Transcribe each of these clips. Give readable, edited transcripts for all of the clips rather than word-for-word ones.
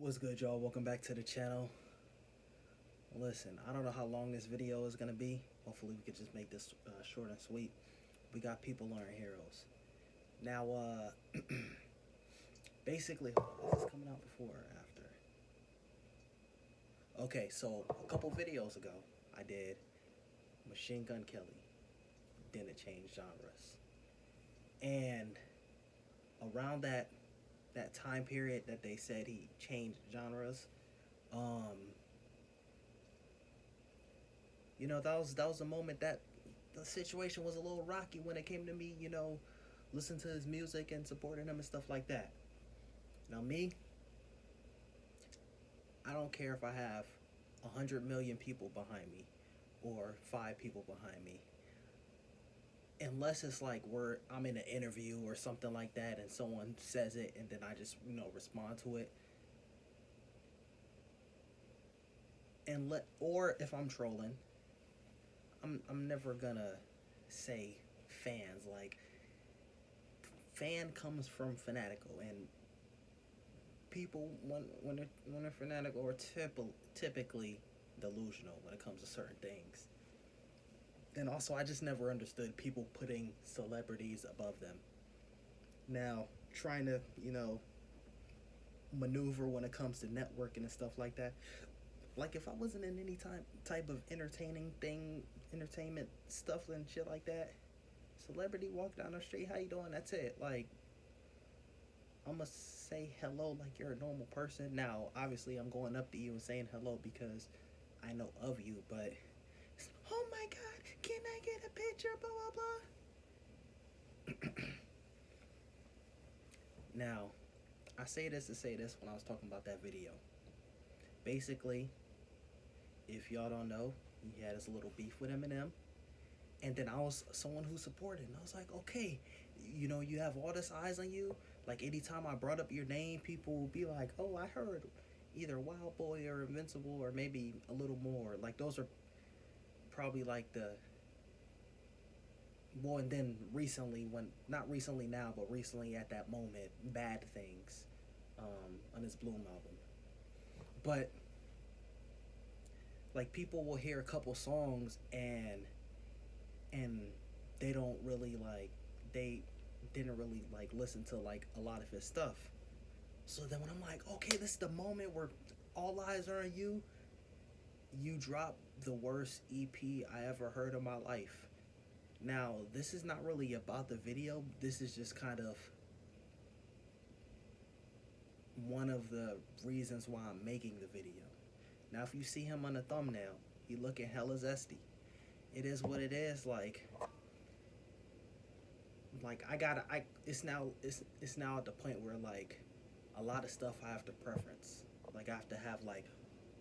What's good, y'all? Welcome back to the channel. Listen, I don't know how long this video is gonna be. Hopefully we could just make this short and sweet. We got People Learn Heroes. Now, basically, is this coming out before or after? Okay, so a couple videos ago, I did Machine Gun Kelly didn't change genres. And around that time period that they said he changed genres, um, that was a moment that the situation was a little rocky when it came to me, listening to his music and supporting him and stuff like that. Now me, I don't care if I have 100 million people behind me or 5 people behind me. Unless it's like I'm in an interview or something like that and someone says it and then I just, respond to it. Or if I'm trolling, I'm never gonna say fans. Like, fan comes from fanatical, and people when they're fanatical are typically delusional when it comes to certain things. And also, I just never understood people putting celebrities above them. Now, trying to maneuver when it comes to networking and stuff like that. Like, if I wasn't in any type of entertainment stuff and shit like that, celebrity walk down the street, how you doing? That's it. Like, I'm gonna say hello like you're a normal person. Now, obviously, I'm going up to you and saying hello because I know of you, but oh my god, can I get a picture? Blah blah blah. Now, I say this to say this when I was talking about that video. Basically, if y'all don't know, he had his little beef with Eminem. And then I was someone who supported. And I was like, okay, you have all this eyes on you. Like, anytime I brought up your name, people would be like, oh, I heard either Wild Boy or Invincible or maybe a little more. Like, those are probably like the... Well, and then recently, not recently now, but recently at that moment, Bad Things on his Bloom album. But, like, people will hear a couple songs and they don't really they didn't really listen to like a lot of his stuff. So then when I'm like, okay, this is the moment where all eyes are on you, you drop the worst EP I ever heard in my life. Now, this is not really about the video. This is just kind of one of the reasons why I'm making the video. Now, if you see him on the thumbnail, he looking hella zesty. It is what it is. Like it's now at the point where like a lot of stuff I have to preference. Like, I have to have like,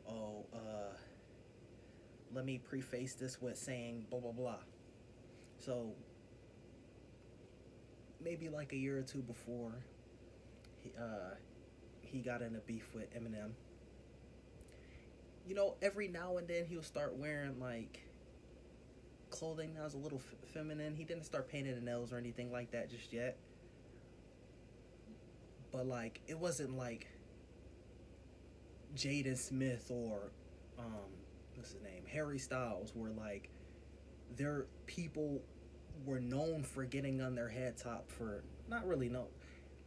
oh, let me preface this with saying blah blah blah. So maybe like a year or two before he got in a beef with Eminem, every now and then he'll start wearing like clothing that was a little feminine. He didn't start painting the nails or anything like that just yet. But like, it wasn't like Jaden Smith or what's his name, Harry Styles, where like their people were known for getting on their head top for not really known.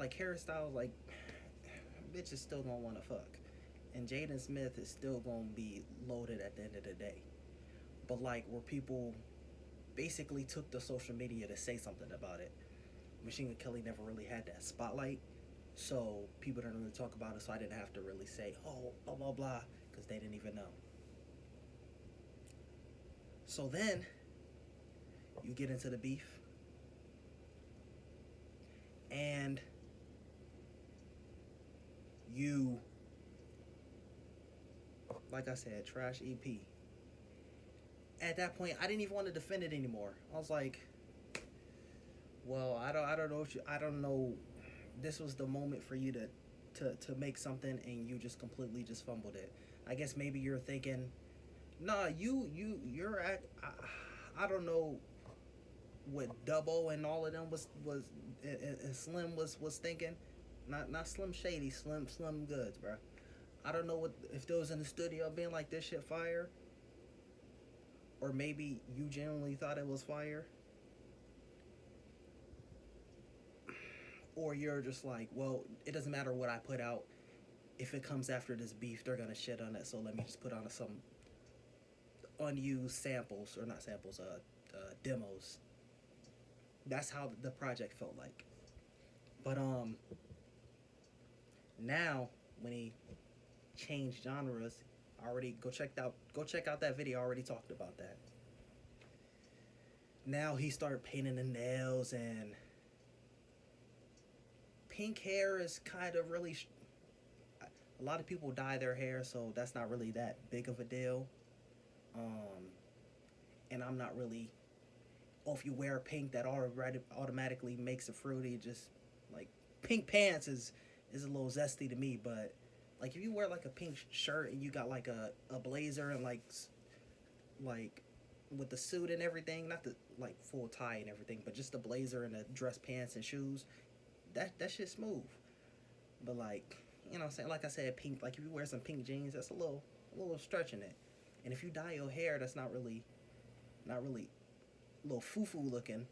Like, Harry Styles, like, bitches still don't want to fuck, and Jaden Smith is still gonna be loaded at the end of the day. But like, where people basically took to social media to say something about it. Machine Gun Kelly never really had that spotlight, so people didn't really talk about it, so I didn't have to really say, oh, blah, blah, blah, because they didn't even know. So then, you get into the beef, and you, like I said, trash EP. At that point, I didn't even want to defend it anymore. I was like, well, I don't know. This was the moment for you to make something, and you just completely just fumbled it. I guess maybe you're thinking, nah, you're at. I don't know what Dubbo and all of them was and Slim was thinking. Not Slim Shady, Slim Goods, bro. I don't know what if those in the studio being like this shit fire, or maybe you genuinely thought it was fire, or you're just like, well, it doesn't matter what I put out. If it comes after this beef, they're gonna shit on it. So let me just put on some unused samples or not samples, demos. That's how the project felt like. But now when he changed genres, already go check out that video. I already talked about that. Now he started painting the nails, and pink hair is kind of really. A lot of people dye their hair, so that's not really that big of a deal. Um, and I'm not really. Oh, if you wear pink, that automatically makes it fruity. Just like pink pants is a little zesty to me, but like if you wear like a pink shirt and you got like a blazer and like with the suit and everything, not the like full tie and everything, but just the blazer and the dress pants and shoes, that shit's smooth. But like, you know what I'm saying, like I said, pink, like if you wear some pink jeans, that's a little stretching it. And if you dye your hair, that's not really a little foo-foo looking.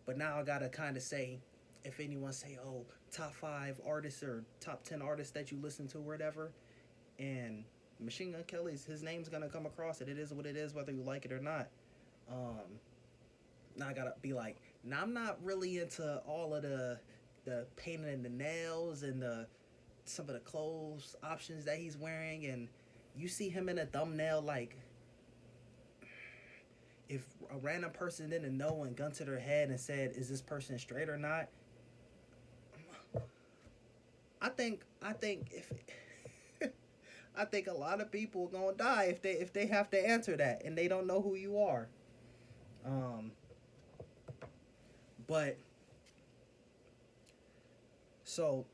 But now I gotta kind of say, if anyone say, oh, top 5 artists or top 10 artists that you listen to or whatever, and Machine Gun Kelly's, his name's gonna come across it. It is what it is, whether you like it or not. Um, Now I gotta be like, now I'm not really into all of the painting and the nails and the some of the clothes options that he's wearing, and you see him in a thumbnail. Like, if a random person didn't know and gun to their head and said, "Is this person straight or not?" I think if I think a lot of people are gonna die if they have to answer that and they don't know who you are. Um, but so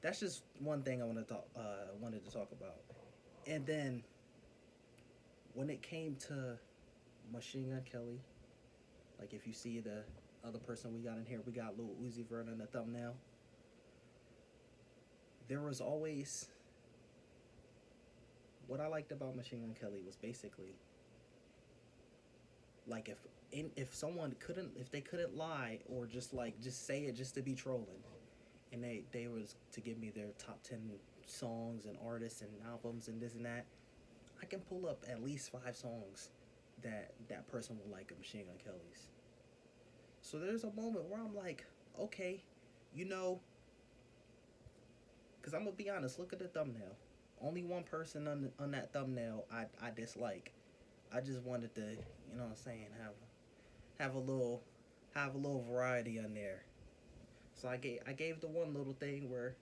that's just one thing I wanted to talk about. And then when it came to Machine Gun Kelly, like if you see the other person we got in here, we got Lil Uzi Vert in the thumbnail. There was always what I liked about Machine Gun Kelly was basically like if someone couldn't if they couldn't lie or just say it just to be trolling, and they was to give me their top 10 songs and artists and albums and this and that, I can pull up at least 5 songs that person will like of Machine Gun Kelly's. So there's a moment where I'm like, okay, you know, because I'm gonna be honest. Look at the thumbnail. Only one person on that thumbnail I dislike. I just wanted to, you know what I'm saying, have a little have a little variety on there. So I gave the one little thing where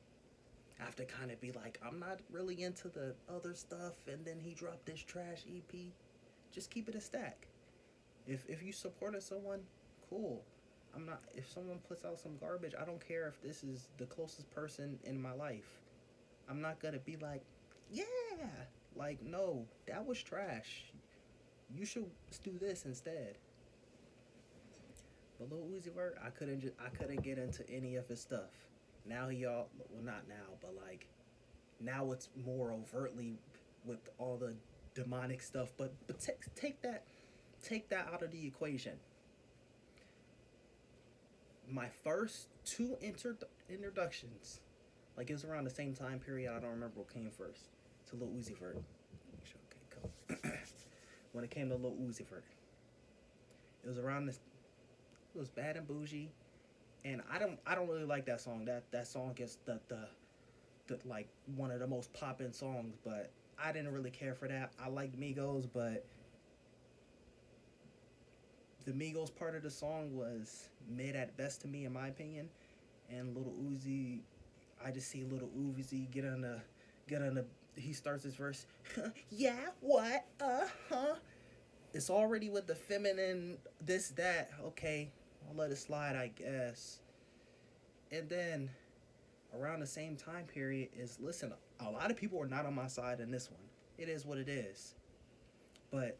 I have to kind of be like, I'm not really into the other stuff, and then he dropped this trash EP. Just keep it a stack. If you supported someone, cool. I'm not. If someone puts out some garbage, I don't care if this is the closest person in my life. I'm not gonna be like, yeah, like no, that was trash. You should do this instead. But Lil Uzi Vert, I couldn't get into any of his stuff. Now he all well not now, but like now it's more overtly with all the demonic stuff. But take that out of the equation. My first two introductions, like it was around the same time period. I don't remember what came first to Lil Uzi Vert. Okay, cool. When it came to Lil Uzi Vert, it was around this. It was Bad and Bougie, and I don't really like that song. That song gets the like one of the most poppin' songs, but I didn't really care for that. I liked Migos, but the Migos part of the song was mid at best to me, in my opinion. And Little Uzi, I just see Little Uzi get on the. He starts his verse, yeah, what, huh? It's already with the feminine this that. Okay, I'll let it slide, I guess. And then around the same time period is listen. A lot of people are not on my side in this one. It is what it is. But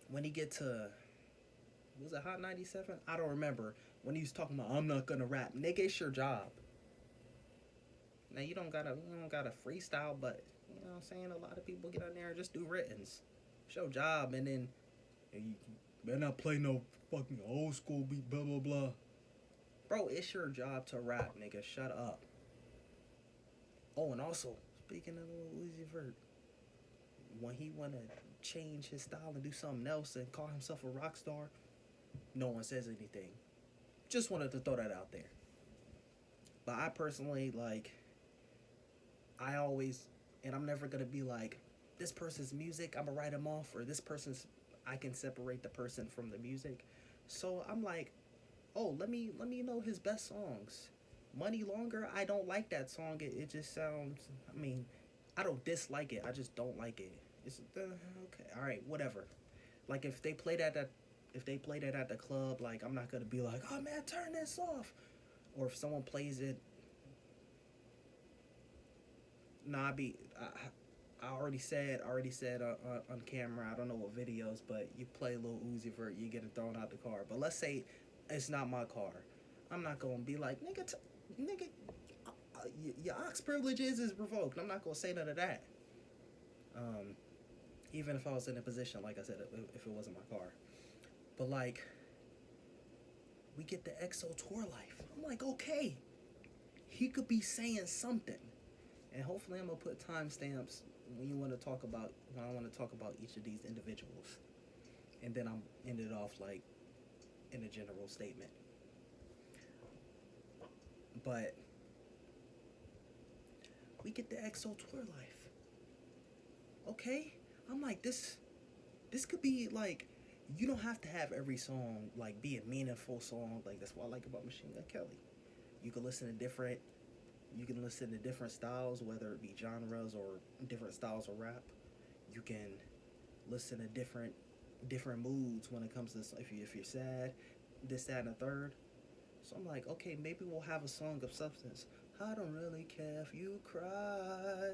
when he get to was it Hot 97? I don't remember. When he was talking about, I'm not gonna rap. Nigga, it's your job. Now you don't gotta freestyle, but you know what I'm saying. A lot of people get on there and just do writtens. It's your job, and then you better not play no fucking old school beat. Blah blah blah. Bro, it's your job to rap, nigga. Shut up. Oh, and also speaking of Lil Uzi Vert, when he wanna change his style and do something else and call himself a rock star, no one says anything. Just wanted to throw that out there. But I personally like. I always, and I'm never gonna be like, this person's music, I'm gonna write them off, or this person's, I can separate the person from the music. So I'm like, oh, let me know his best songs. Money Longer, I don't like that song. It just sounds. I mean, I don't dislike it. I just don't like it. It's okay. All right, whatever. Like if they play that at the club, like I'm not gonna be like, oh man, turn this off. Or if someone plays it, nah, I already said on camera. I don't know what videos, but you play Lil Uzi Vert, you get it thrown out the car. But let's say it's not my car. I'm not gonna be like, nigga, your ox privileges is revoked. I'm not gonna say none of that. Um, Even if I was in a position, like I said, if it wasn't my car. But like, we get the EXO tour life. I'm like, okay, he could be saying something, and hopefully I'm gonna put timestamps when I want to talk about each of these individuals, and then I'm end it off like in a general statement. But we get the EXO tour life. Okay, I'm like this could be like, you don't have to have every song like be a meaningful song. Like that's what I like about Machine Gun Kelly. You can listen to different you can listen to different styles, whether it be genres or different styles of rap. You can listen to different moods when it comes to if you're sad, this, that, and the third. So I'm like, okay, maybe we'll have a song of substance. I don't really care if you cry.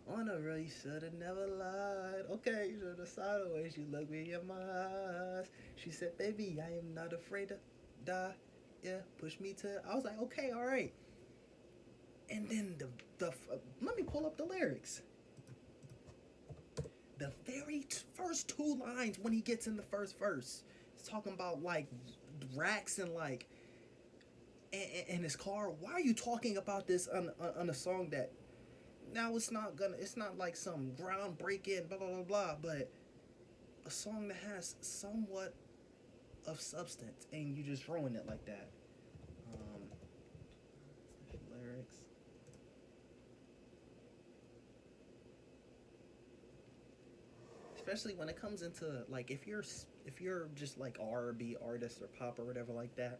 On a real, you should've never lied. Okay, you should've saw the way she looked me in my eyes. She said, baby, I am not afraid to die. Yeah, push me to. I was like, okay, all right. And then let me pull up the lyrics. The very first two lines when he gets in the first verse, he's talking about like racks and like in his car. Why are you talking about this on a song that now it's not like some groundbreaking blah blah blah blah, but a song that has somewhat of substance, and you just throwing it like that. Um, Lyrics. Especially when it comes into like if you're just like R&B artist or pop or whatever like that,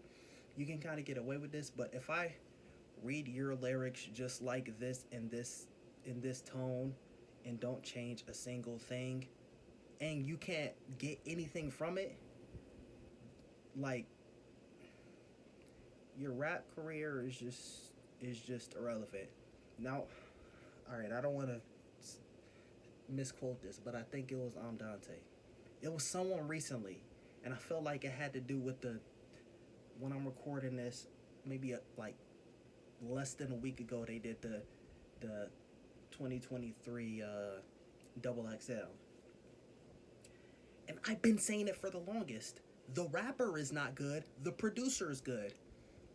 you can kind of get away with this. But if I read your lyrics just like this in this tone and don't change a single thing, and you can't get anything from it, like your rap career is just irrelevant. Now, all right, I don't want to misquote this, but I think it was Dante. It was someone recently, and I felt like it had to do with the when I'm recording this, maybe like less than a week ago, they did the 2023 double XL, and I've been saying it for the longest. The rapper is not good. The producer is good,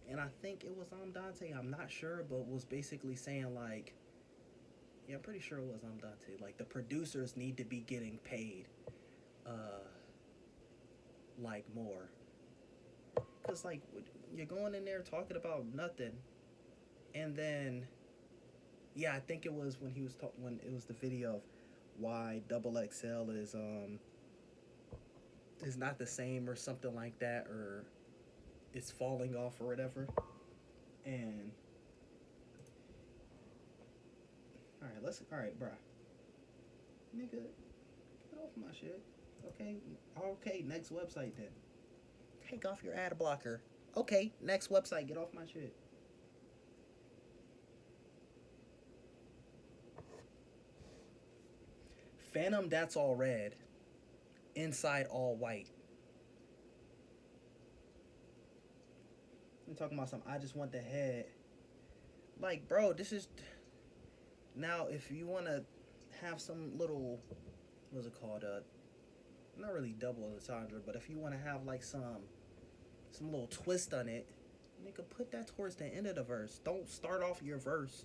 and I think it was Dante. I'm not sure, but was basically saying like, yeah, I'm pretty sure it was Dante. Like the producers need to be getting paid, like more, cause like you're going in there talking about nothing, and then yeah, I think it was when he was when it was the video of why double XL is not the same or something like that, or it's falling off or whatever. And all right, bruh, nigga, get off my shit. Okay, okay, next website then. Take off your ad blocker. Okay, next website, get off my shit. Phantom, that's all red. Inside all white. I'm talking about some. I just want the head. Like, bro, this is. Now, if you want to have some little, what's it called? Not really double entendre, but if you want to have like some little twist on it, nigga, put that towards the end of the verse. Don't start off your verse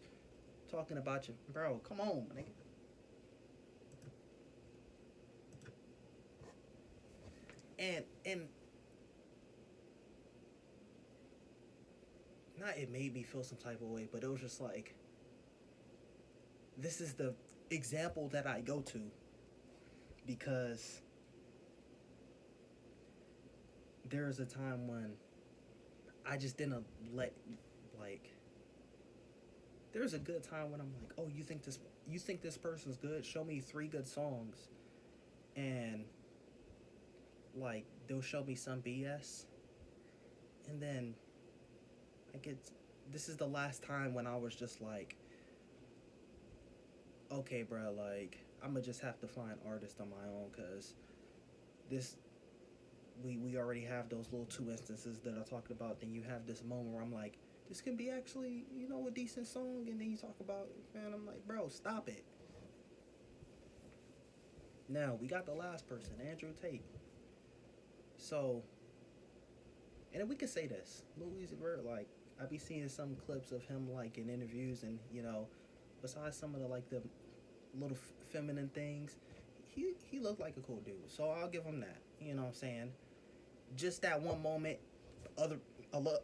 talking about your bro. Come on, nigga. And not it made me feel some type of way, but it was just like this is the example that I go to because there was a time when I just didn't let like there's a good time when I'm like, oh, you think this person's good? Show me three good songs, and like they'll show me some BS, and then I get this is the last time when I was just like, okay, bro, like I'm gonna just have to find artists on my own because this we already have those little two instances that I talked about. Then you have this moment where I'm like, this can be actually, a decent song, and then you talk about, man, I'm like, bro, stop it. Now we got the last person, Andrew Tate. So, and then we could say this, Louis Vert, like I be seeing some clips of him like in interviews, and besides some of the like the little feminine things, he looked like a cool dude. So I'll give him that. You know what I'm saying? Just that one moment, other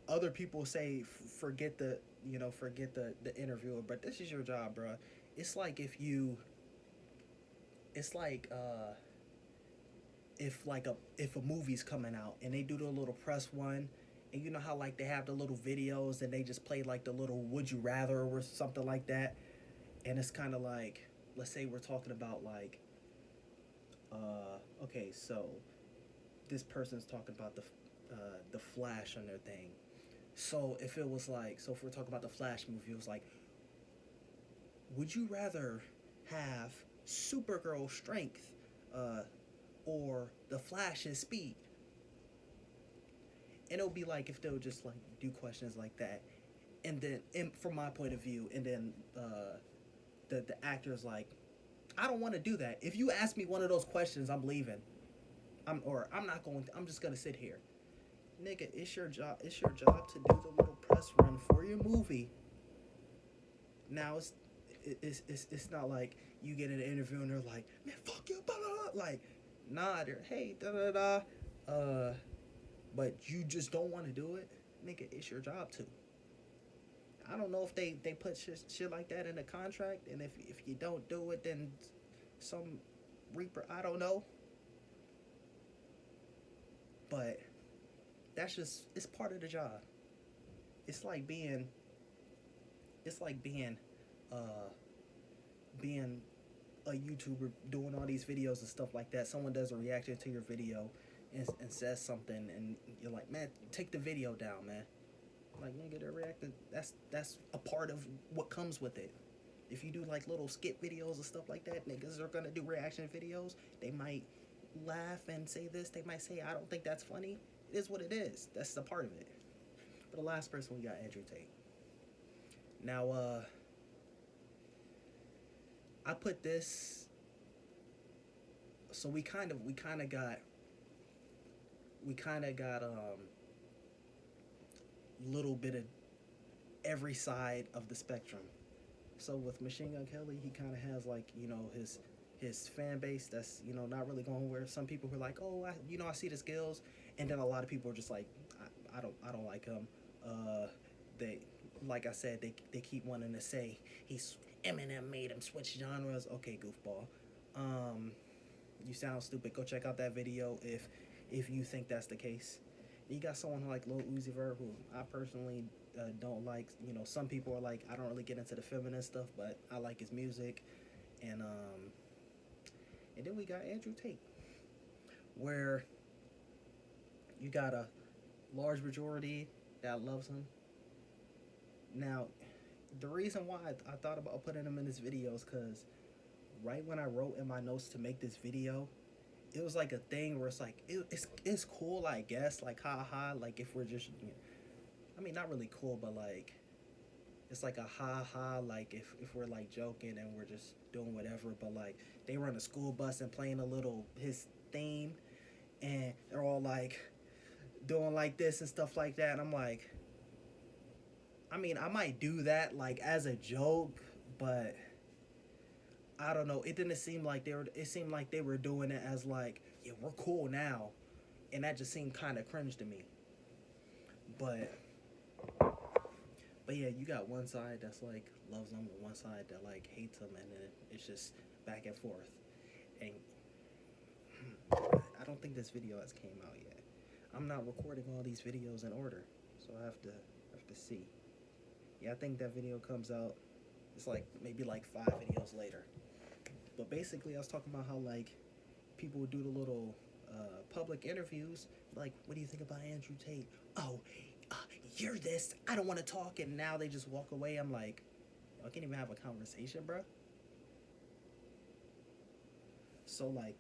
other people say forget the interviewer, but this is your job, bro. It's like it's like if a movie's coming out and they do the little press one, and you know how like they have the little videos and they just play like the little would you rather or something like that, and it's kind of like, let's say we're talking about like okay, so this person's talking about the Flash on their thing. So if it was like, so if we're talking about the Flash movie, it was like, would you rather have Supergirl strength or the Flash's speed? And it'll be like if they'll just like do questions like that, and then from my point of view, and then the actor's like, I don't want to do that. If you ask me one of those questions, I'm leaving. I'm not going. I'm just gonna sit here. Nigga, it's your job. It's your job to do the little press run for your movie. Now it's not like you get in an interview and they're like, man, fuck you, blah blah blah. Like, nah, they're hey da da da. But you just don't want to do it, nigga. It's your job to. I don't know if they put shit like that in the contract, and if you don't do it, then some reaper. I don't know, but that's just it's part of the job. It's like being it's like uh being a YouTuber doing all these videos and stuff like that. Someone does a reaction to your video and says something, and you're like, man, take the video down, man. Like, nigga, they're reacting. That's a part of what comes with it. If you do like little skit videos and stuff like that, niggas are gonna do reaction videos. They might laugh and say this. They might say, I don't think that's funny. It is what it is. That's the part of it. But the last person we got, Andrew Tate. Now, I put this. So we kind of got little bit of every side of the spectrum. So with Machine Gun Kelly, he kind of has like his fan base that's not really going where. Some people were like, oh, I see the skills, and then a lot of people are just like, I don't like him. They like I said, they keep wanting to say he's Eminem made him switch genres. Okay, goofball. You sound stupid. Go check out that video if you think that's the case. You got someone like Lil Uzi Vert, who I personally don't like. Some people are like, I don't really get into the feminist stuff, but I like his music. And then we got Andrew Tate, where you got a large majority that loves him. Now, the reason why I thought about putting him in this video is because right when I wrote in my notes to make this video, it was like a thing where it's like it's cool, I guess, like haha, like if we're just I mean, not really cool, but like it's like a ha ha, like if we're like joking and we're just doing whatever, but like they were on a school bus and playing a little his theme, and they're all like doing like this and stuff like that, and I'm like, I mean, I might do that like as a joke, but I don't know. It didn't seem like they were. It seemed like they were doing it as like, yeah, we're cool now, and that just seemed kind of cringe to me. But yeah, you got one side that's like loves them, and one side that like hates them, and then it's just back and forth. And I don't think this video has came out yet. I'm not recording all these videos in order, so I have to see. Yeah, I think that video comes out. It's like maybe like 5 videos later. But basically, I was talking about how like people would do the little public interviews. Like, what do you think about Andrew Tate? Oh, uh, you're this. I don't want to talk. And now they just walk away. I'm like, I can't even have a conversation, bro. So like,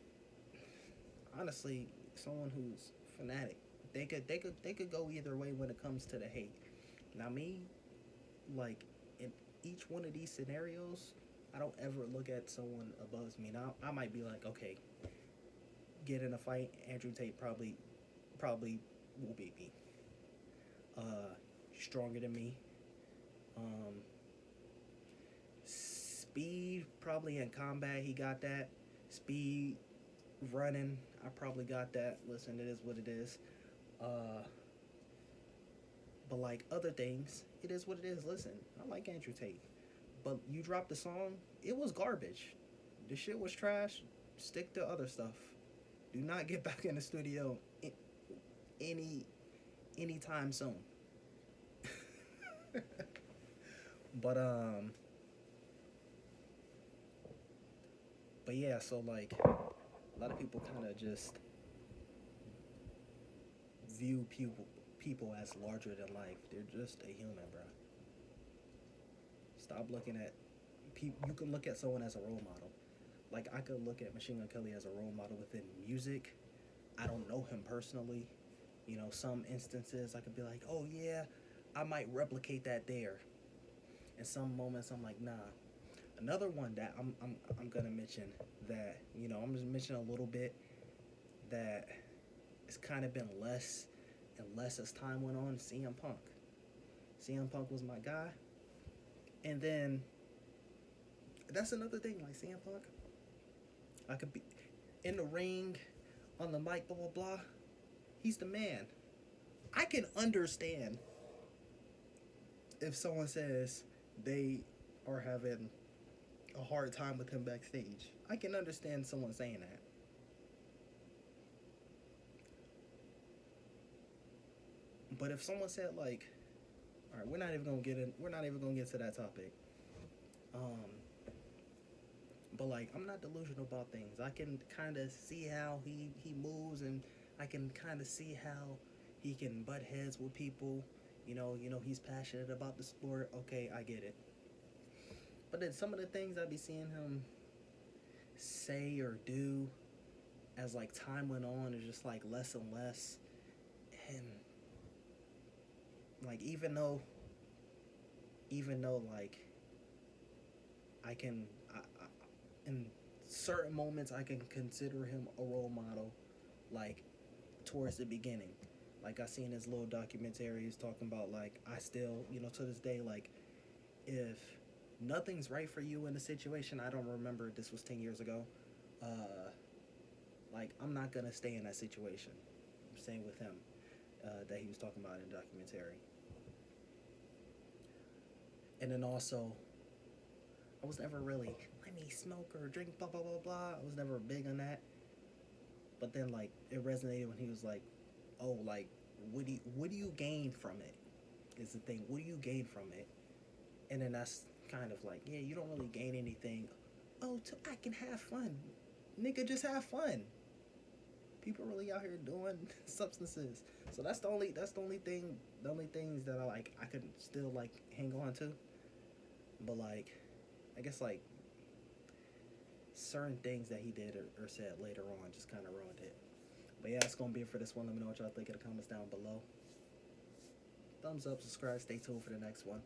honestly, someone who's fanatic, they could go either way when it comes to the hate. Now me, like in each one of these scenarios, I don't ever look at someone above me. Now I might be like, okay, get in a fight. Andrew Tate probably will beat me. Stronger than me. Um, Speed probably in combat he got that. Speed running I probably got that. Listen, it is what it is. Uh, but like other things, it is what it is. Listen, I like Andrew Tate, but you dropped the song, it was garbage. The shit was trash. Stick to other stuff. Do not get back in the studio any anytime soon. but but yeah, so like a lot of people kind of just view people as larger than life. They're just a human, bro. Stop looking at people. You can look at someone as a role model. Like I could look at Machine Gun Kelly as a role model within music. I don't know him personally. You know, some instances I could be like, oh yeah, I might replicate that there. In some moments, I'm like, nah. Another one that I'm gonna mention that I'm just mentioning a little bit that it's kind of been less and less as time went on. CM Punk. CM Punk was my guy, and then that's another thing. Like CM Punk, I could be in the ring, on the mic, blah blah blah. He's the man. I can understand if someone says they are having a hard time with him backstage. I can understand someone saying that. But if someone said like, all right, we're not even gonna get to that topic. Um, but like, I'm not delusional about things. I can kind of see how he moves, and I can kind of see how he can butt heads with people. He's passionate about the sport. Okay, I get it. But then some of the things I'd be seeing him say or do as like time went on is just like less and less. And like even though like I can in certain moments I can consider him a role model, like towards the beginning. Like I seen his little documentaries talking about like I still, to this day, like if nothing's right for you in a situation, I don't remember, this was 10 years ago, like I'm not gonna stay in that situation. Same with him, that he was talking about in the documentary. And then also, I was never really, let me smoke or drink, blah blah blah blah. I was never big on that. But then like it resonated when he was like, oh, like what do you gain from it? Is the thing. What do you gain from it? And then that's kind of like, yeah, you don't really gain anything. Oh, I can have fun. Nigga, just have fun. People really out here doing substances. So that's the only things that I could still like hang on to. But like, I guess like certain things that he did or said later on just kind of ruined it. But yeah, that's gonna be it for this one. Let me know what y'all think in the comments down below. Thumbs up, subscribe, stay tuned for the next one.